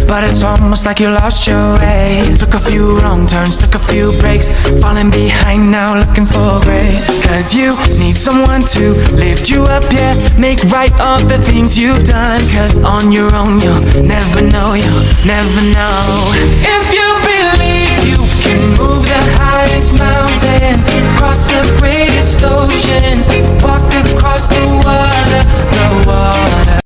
but it's almost like you lost your way. Took a few wrong turns, took a few breaks, falling behind now looking for grace. Cause you need someone to lift you up, yeah, make right all the things you've done. Cause on your own you'll never know, you'll never know. If you believe you can move the highest mountains, cross the greatest oceans, walk across the water,